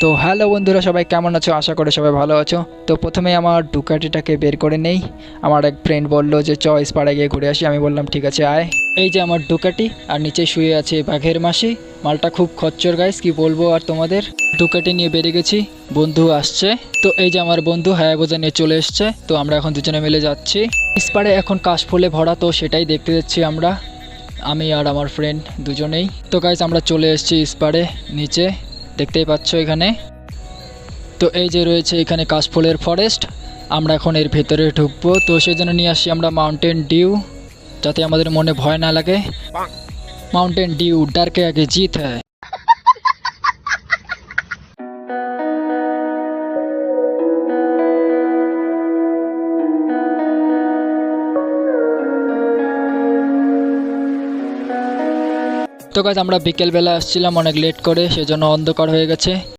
তো হ্যালো বন্ধুরা, সবাই কেমন আছো? আশা করি সবাই ভালো আছো। তো প্রথমে আমার ডুকাটিটাকে বের করে নেই। আমার এক ফ্রেন্ড বললো যে চয়েস পাড়ে গিয়ে ঘুরে আসি। আমি বললাম ঠিক আছে আয়। এই যে আমার ডুকাটি, আর নিচে শুয়ে আছে বাঘের মাসি। মালটা খুব খচ্চর গাইস, কি বলবো আর তোমাদের। ডুকাটি নিয়ে বেরিয়ে গেছি, বন্ধু আসছে। তো এই যে আমার বন্ধু হায়াবুসা নিয়ে চলে এসছে। তো আমরা এখন দুজনে মিলে যাচ্ছি। ইস্পারে এখন কাশফুলে ভরা, তো সেটাই দেখতে যাচ্ছি আমরা, আমি আর আমার ফ্রেন্ড দুজনেই। তো গাইস আমরা চলে এসেছি ইস্পারে নিচে, দেখতেই পাচ্ছ এখানে। তো এই যে রয়েছে এখানে কাশফুলের ফরেস্ট, আমরা এখন এর ভেতরে ঢুকবো। তো সেই জন্য নিয়ে আসি আমরা মাউন্টেন ডিউ, যাতে আমাদের মনে ভয় না লাগে। মাউন্টেন ডিউ ডর কে আগে জিত হ্যায়। তো গাইস আমরা বিকেলবেলা আসছিলাম অনেক লেট করে, সেজন্য অন্ধকার হয়ে গেছে।